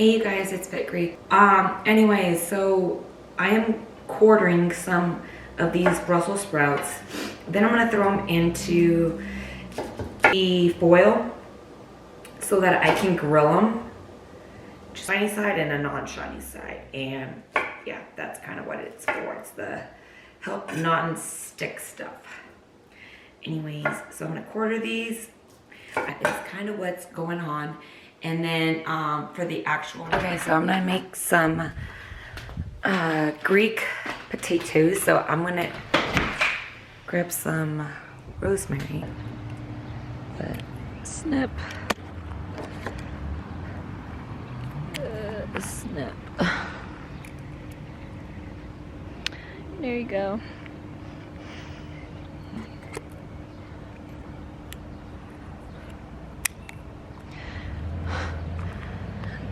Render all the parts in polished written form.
Hey you guys, it's Fit Greek. Anyways, so I am quartering some of these Brussels sprouts. Then I'm gonna throw them into the foil so that I can grill them. Shiny side and a non-shiny side. And yeah, that's kind of what it's for. It's the help non-stick stuff. Anyways, so I'm gonna quarter these. It's kind of what's going on. And then for the actual, okay, so I'm gonna make some Greek potatoes. So I'm gonna grab some rosemary, snip, snip. There you go.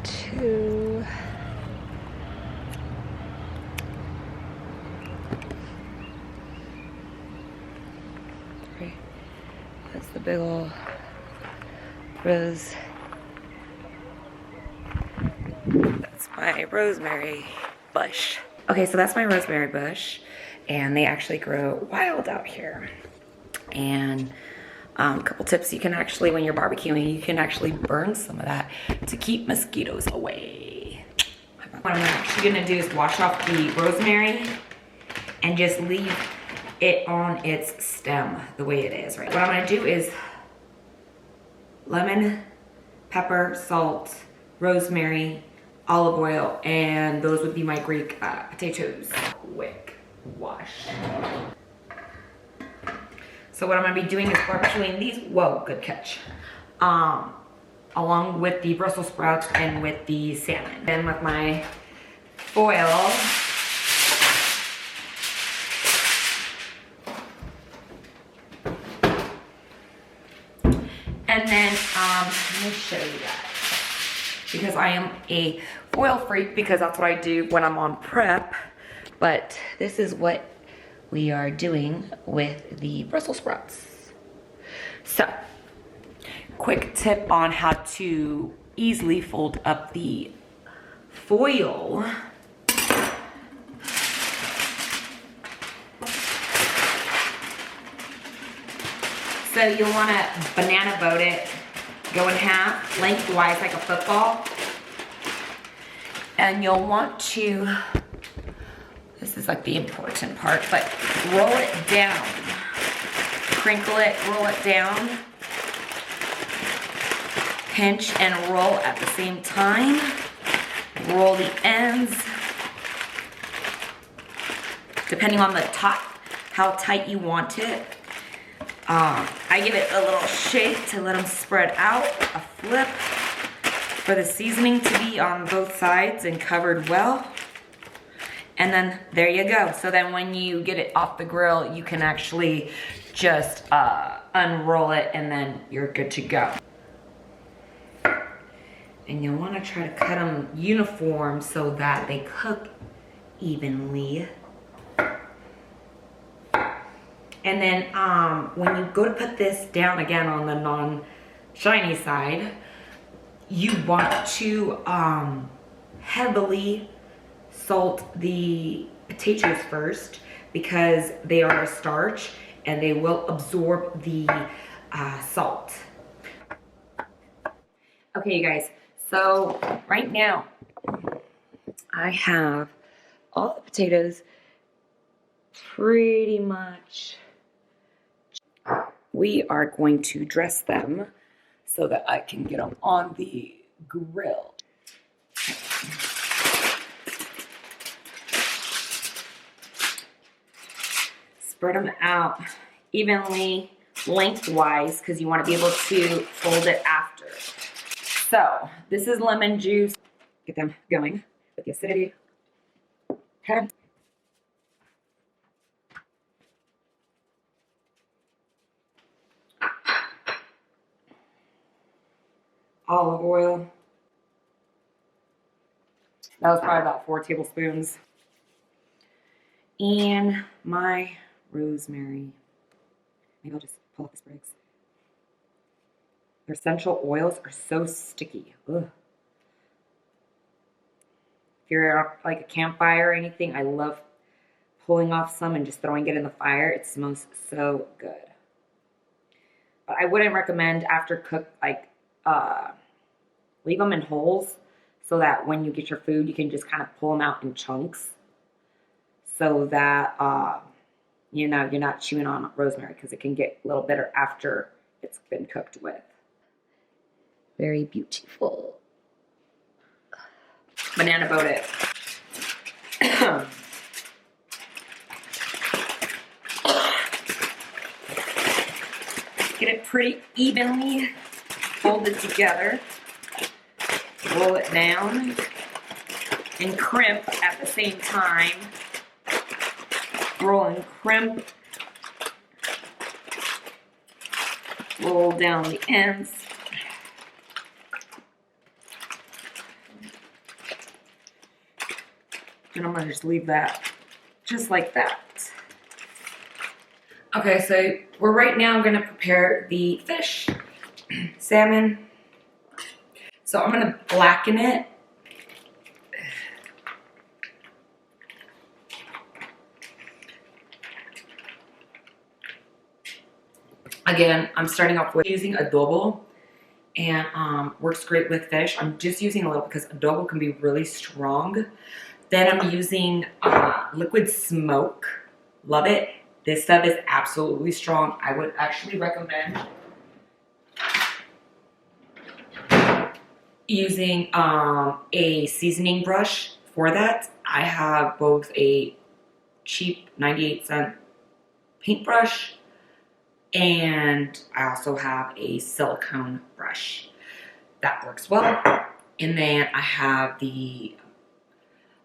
Two. Three. That's the big ol' rose. That's my rosemary bush. Okay, so that's my rosemary bush, and they actually grow wild out here. And a couple tips: you can actually, when you're barbecuing, you can actually burn some of that to keep mosquitoes away. What I'm actually gonna do is wash off the rosemary and just leave it on its stem the way it is, right? What I'm gonna do is lemon, pepper, salt, rosemary, olive oil, and those would be my Greek potatoes. Quick wash. So what I'm gonna be doing is barbecuing these, whoa, good catch, along with the Brussels sprouts and with the salmon. Then with my foil, and then let me show you that, because I am a foil freak, because that's what I do when I'm on prep. But this is what we are doing with the Brussels sprouts. So, quick tip on how to easily fold up the foil. So you'll want to banana boat it, go in half, lengthwise like a football. And you'll want to, this is like the important part, but roll it down. Crinkle it, roll it down. Pinch and roll at the same time. Roll the ends. Depending on the top, how tight you want it. I give it a little shake to let them spread out, a flip for the seasoning to be on both sides and covered well. And then there you go. So then when you get it off the grill, you can actually just unroll it, and then you're good to go. And you'll want to try to cut them uniform so that they cook evenly. And then when you go to put this down again on the non-shiny side, you want to heavily salt the potatoes first, because they are a starch and they will absorb the salt. Okay, you guys, so right now I have all the potatoes pretty much. We are going to dress them so that I can get them on the grill. Spread them out evenly, lengthwise, because you want to be able to fold it after. So this is lemon juice. Get them going with the acidity. Okay. Olive oil. That was probably about 4 tablespoons. And my rosemary. Maybe I'll just pull out the sprigs. Their essential oils are so sticky. Ugh. If you're at like a campfire or anything, I love pulling off some and just throwing it in the fire. It smells so good. But I wouldn't recommend after cooked, like, leave them in holes so that when you get your food, you can just kind of pull them out in chunks so that, you know, you're not chewing on rosemary because it can get a little bitter after it's been cooked with. Very beautiful. Banana boat it. Get it pretty evenly folded together. Roll it down and crimp at the same time. Roll and crimp. Roll down the ends. And I'm gonna just leave that just like that. Okay, so we're right now gonna prepare the fish, salmon. So I'm gonna blacken it. Again, I'm starting off with using adobo, and works great with fish. I'm just using a little because adobo can be really strong. Then I'm using liquid smoke. Love it. This stuff is absolutely strong. I would actually recommend using a seasoning brush for that. I have both a cheap 98-cent paintbrush and I also have a silicone brush. That works well. And then I have the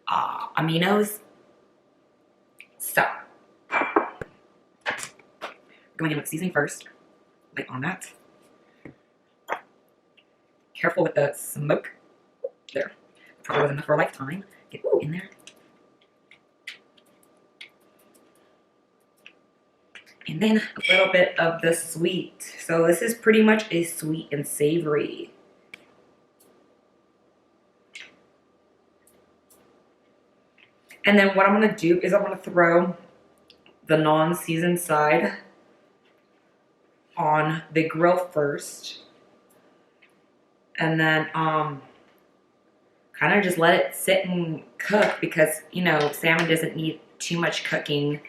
aminos. So, going in with seasoning first, like on that. Careful with the smoke. There. Probably wasn't enough for a lifetime. Get in there. And then a little bit of the sweet. So this is pretty much a sweet and savory. And then what I'm going to do is I'm going to throw the non-seasoned side on the grill first. And then kind of just let it sit and cook because, you know, salmon doesn't need too much cooking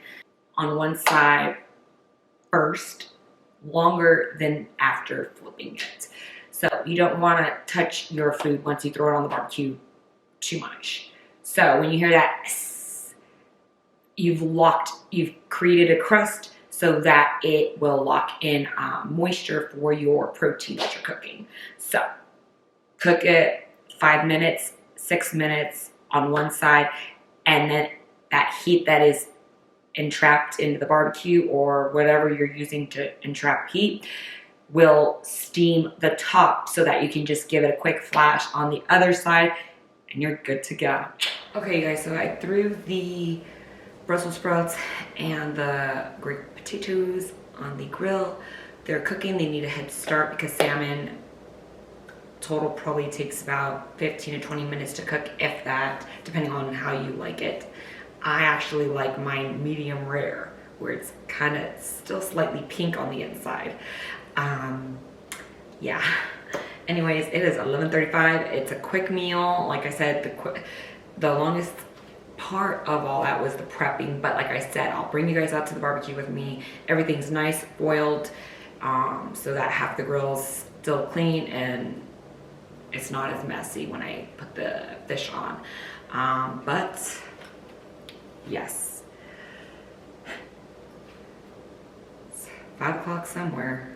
on one side first, longer than after flipping it. So you don't want to touch your food once you throw it on the barbecue too much. So when you hear that, you've created a crust so that it will lock in moisture for your protein that you're cooking. So cook it 5 minutes, 6 minutes on one side, and then that heat that is entrapped into the barbecue or whatever you're using to entrap heat will steam the top so that you can just give it a quick flash on the other side and you're good to go. Okay guys, so I threw the Brussels sprouts and the grape potatoes on the grill. They're cooking. They need a head start because salmon total probably takes about 15 to 20 minutes to cook, if that, depending on how you like it. I actually like mine medium rare, where it's kind of still slightly pink on the inside. Yeah. Anyways, it is 11:35. It's a quick meal. Like I said, the longest part of all that was the prepping, but like I said, I'll bring you guys out to the barbecue with me. Everything's nice boiled, so that half the grill's still clean and it's not as messy when I put the fish on. But yes, it's 5 o'clock somewhere.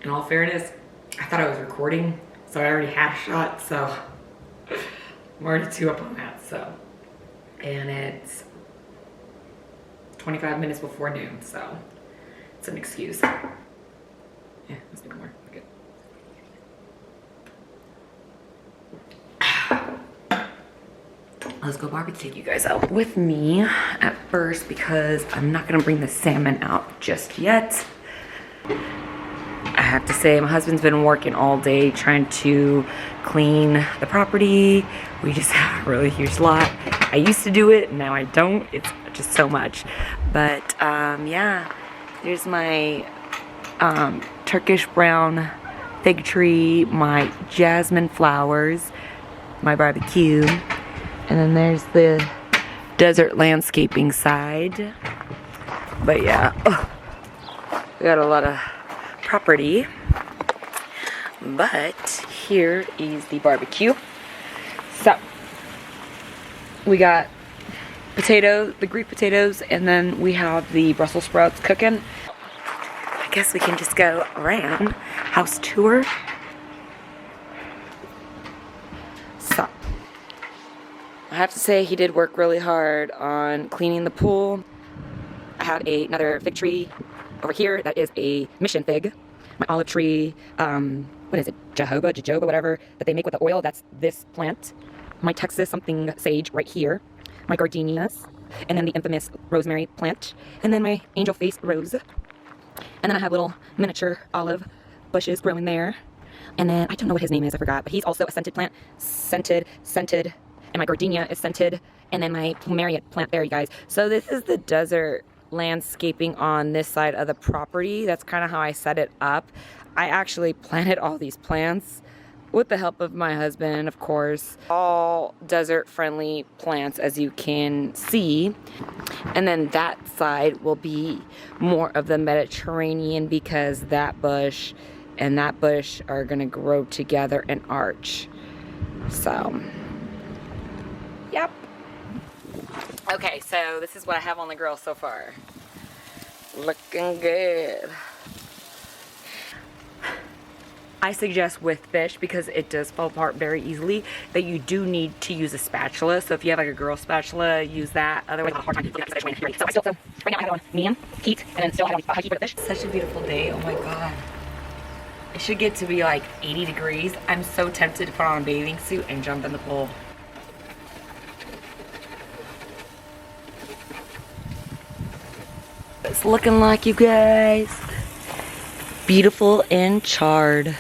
In all fairness, I thought I was recording, so I already had a shot, so I'm already 2 up on that, so. And it's 25 minutes before noon, so it's an excuse. Yeah, let's do one more. Good. Let's go barbecue. Take you guys out with me at first because I'm not gonna bring the salmon out just yet. I have to say, my husband's been working all day trying to clean the property. We just have a really huge lot. I used to do it, now I don't. It's just so much. But yeah, there's my Turkish brown fig tree, my jasmine flowers, my barbecue, and then there's the desert landscaping side. But yeah, we got a lot of property. But here is the barbecue. So we got potatoes, the Greek potatoes, and then we have the Brussels sprouts cooking. I guess we can just go around, house tour. So I have to say, he did work really hard on cleaning the pool. I have another fig tree over here that is a mission fig. My olive tree, what is it, jojoba, whatever, that they make with the oil, that's this plant. My Texas something sage right here. My gardenias, and then the infamous rosemary plant, and then my angel face rose. And then I have little miniature olive bushes growing there. And then, I don't know what his name is, I forgot, but he's also a scented plant. Scented, and my gardenia is scented, and then my plumeria plant there, you guys. So this is the desert landscaping on this side of the property. That's kind of how I set it up. I actually planted all these plants with the help of my husband, of course. All desert friendly plants, as you can see. And then that side will be more of the Mediterranean, because that bush and that bush are gonna grow together and arch. So, yep. Okay, so this is what I have on the grill so far. Looking good. I suggest with fish, because it does fall apart very easily, that you do need to use a spatula. So if you have like a girl spatula, use that. Otherwise, I'll have a hard time putting that fish. So right now I have it on medium heat, and then still have it on high heat for the fish. Such a beautiful day. Oh my god. It should get to be like 80 degrees. I'm so tempted to put on a bathing suit and jump in the pool. It's looking like, you guys, beautiful and charred.